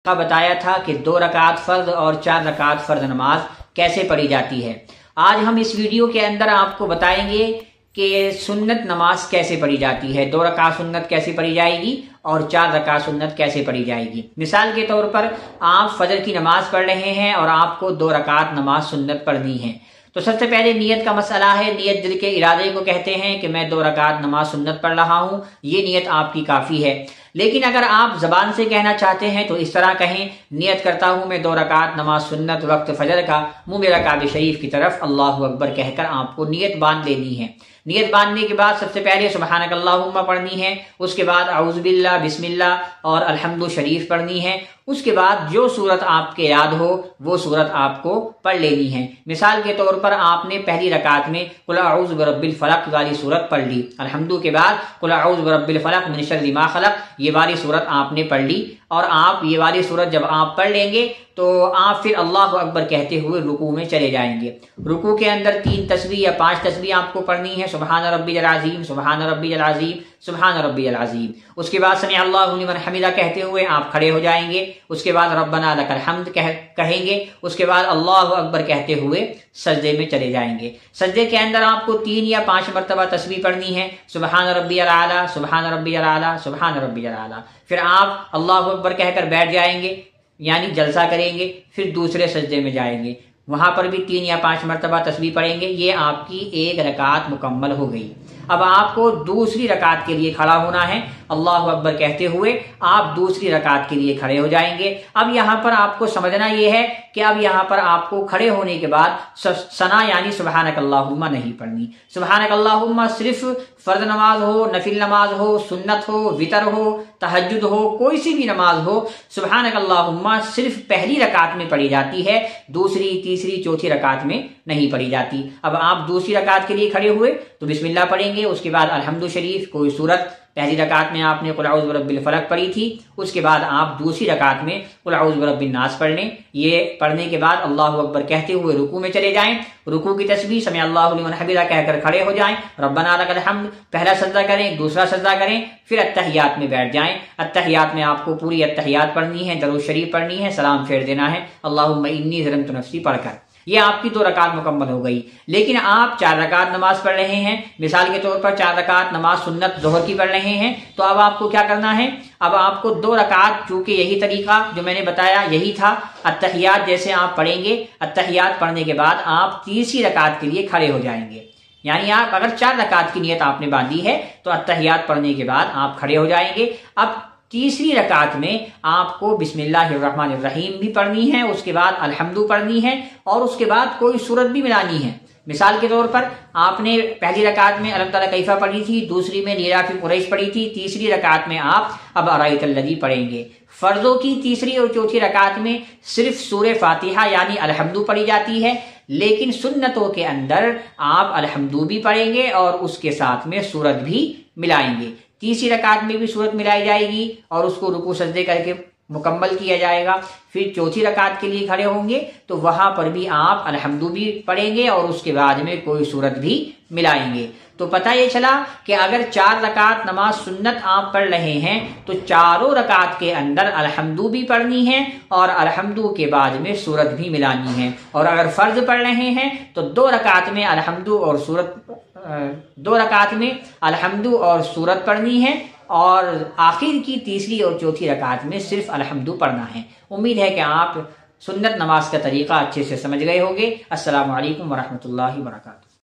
का बताया था कि 2 रकात फर्ज और 4 रकात फर्ज नमाज कैसे पढ़ी जाती है। आज हम इस वीडियो के अंदर आपको बताएंगे कि सुन्नत नमाज कैसे पढ़ी जाती है। 2 रकात सुन्नत कैसे पढ़ी जाएगी और 4 रकात सुन्नत कैसे पढ़ी जाएगी। मिसाल के तौर पर आप फजर की नमाज पढ़ रहे हैं और आपको 2 रकात नमाज सुन्नत पढ़नी है, तो सबसे पहले नियत का मसला है। नियत दिल के इरादे को कहते हैं कि मैं 2 रकात नमाज सुन्नत पढ़ रहा हूं, ये नियत आपकी काफी है। लेकिन अगर आप जबान से कहना चाहते हैं तो इस तरह कहें, नियत करता हूं मैं 2 रकात नमाज सुन्नत वक्त फजर का, मुंह मेरा काबे शरीफ की तरफ अल्लाहु अकबर कहकर आपको नियत बांध लेनी है। नियत बांधने के बाद सबसे पहले सुबहानक अल्लाहुम्मा पढ़नी है, उसके बाद औज़ु बिल्लाह, बिस्मिल्लाह और अल्हम्दु शरीफ पढ़नी है। उसके बाद जो सूरत आपके याद हो वो सूरत आपको पढ़ लेनी है। मिसाल के तौर पर आपने पहली रकात में कुल औज़ु बिरब्बिल फलक वाली सूरत पढ़ ली, अल्हम्दु के बाद कुल औज़ु बिरब्बिल फलक मिन शर्रि मा खलक ये वाली सूरत आपने पढ़ ली, और आप ये वाली सूरत जब आप पढ़ लेंगे तो आप फिर अल्लाहु अकबर कहते हुए रुकू में चले जाएंगे। रुकू के अंदर 3 तस्बीह या 5 तस्बीह आपको पढ़नी है, सुबहान रब्बियल अज़ीम, सुबहान रब्बियल अज़ीम, सुबहान रब्बियल अज़ीम। उसके बाद समी अल्लाहु लिमन हमिदा कहते हुए आप खड़े हो जाएंगे। उसके बाद रब्बना लकल हम्द कहेंगे। उसके बाद अल्लाहु अकबर कहते हुए सजदे में चले जाएंगे। सजदे के अंदर आपको 3 या 5 मरतबा तस्बीह पढ़नी है, सुबहान रब्बियल आला, सुबहान रब्बियल आला, सुबहान रब्बियल आला। फिर आप अल्लाहु अकबर कहकर बैठ जाएंगे, यानी जलसा करेंगे। फिर दूसरे सजदे में जाएंगे, वहां पर भी 3 या 5 मरतबा तस्बीह पढ़ेंगे। ये आपकी 1 रकात मुकम्मल हो गई। अब आपको दूसरी रकात के लिए खड़ा होना है। अल्लाहु अकबर कहते हुए आप दूसरी रकात के लिए खड़े हो जाएंगे। अब यहाँ पर आपको समझना यह है कि अब यहाँ पर आपको खड़े होने के बाद सना यानी सुबहानक अल्लाहुम्मा नहीं पढ़नी। सुबहानक अल्लाहुम्मा सिर्फ फर्ज नमाज हो, नफिल नमाज हो, सुन्नत हो, वितर हो, तहज्जुद हो, कोई सी भी नमाज हो, सुबहानक अल्लाहुम्मा सिर्फ पहली रकात में पढ़ी जाती है, दूसरी, तीसरी, चौथी रकात में नहीं पढ़ी जाती। अब आप दूसरी रकात के लिए खड़े हुए तो बिस्मिल्लाह पढ़ेंगे, उसके बाद अल्हम्दु शरीफ कोई सूरत। पहली रकात में आपने कुल औज़ु बिरब्बिल फलक पढ़ी थी, उसके बाद आप दूसरी रकात में कुल औज़ु बिरब्बिन नास पढ़ लें। ये पढ़ने के बाद अल्लाहु अकबर कहते हुए रुकू में चले जाएं। रुकू की तस्बीह समी अल्लाहु लिमन हमिदा कहकर खड़े हो जाएं। रब्बना लकल हम्द पहला सजदा करें, दूसरा सजदा करें, फिर अत्तहियात में बैठ जाएं। अत्तहियात में आपको पूरी अत्तहियात पढ़नी है, दरूद शरीफ पढ़नी है, सलाम फेर देना है अल्लाहुम्मा इन्नी ज़लमतु नफ्सी पढ़कर। ये आपकी 2 रकात मुकम्मल हो गई। लेकिन आप 4 रकात नमाज पढ़ रहे हैं, मिसाल के तौर पर 4 रकात नमाज सुन्नत ज़ोहर की पढ़ रहे हैं, तो अब आपको क्या करना है? अब आपको 2 रकात, चूंकि यही तरीका जो मैंने बताया यही था, अत्तहियात जैसे आप पढ़ेंगे, अत्तहियात पढ़ने के बाद आप तीसरी रकात के लिए खड़े हो जाएंगे। यानी आप अगर 4 रकात की नियत आपने बांधी है तो अत्तहियात पढ़ने के बाद आप खड़े हो जाएंगे। अब तीसरी रकात में आपको बिस्मिल्लाहिर्रहमानिर्रहीम भी पढ़नी है, उसके बाद अल्हम्दु पढ़नी है और उसके बाद कोई सूरत भी मिलानी है। मिसाल के तौर पर आपने पहली रकात में अलम तरा कैफा पढ़ी थी, दूसरी में लीलाफी कुरैश पढ़ी थी, तीसरी रकात में आप अब अराइतल लज़ी पढ़ेंगे। फर्जों की तीसरी और चौथी रकात में सिर्फ सूरे फातिहा यानी अल्हम्दु पढ़ी जाती है, लेकिन सुन्नतों के अंदर आप अल्हम्दु भी पढ़ेंगे और उसके साथ में सूरत भी मिलाएंगे। तीसरी रकात में भी सूरत मिलाई जाएगी और उसको रुकू सजदे करके मुकम्मल किया जाएगा। फिर चौथी रकात के लिए खड़े होंगे तो वहां पर भी आप अल्हम्दु भी पढ़ेंगे और उसके बाद में कोई सूरत भी मिलाएंगे। तो पता ये चला कि अगर 4 रकात नमाज सुन्नत आप पढ़ रहे हैं तो चारों रकात के अंदर अल्हम्दु भी पढ़नी है और अल्हम्दु के बाद में सूरत भी मिलानी है। और अगर फर्ज पढ़ रहे हैं तो 2 रकात में अल्हम्दु और सूरत 2 रकात में अल्हम्दु और सूरत पढ़नी है और आखिर की तीसरी और चौथी रकात में सिर्फ अल्हम्दु पढ़ना है। उम्मीद है कि आप सुन्नत नमाज का तरीका अच्छे से समझ गए होंगे। अस्सलामु अलैकुम वरहमतुल्लाहि वबरकातुहू।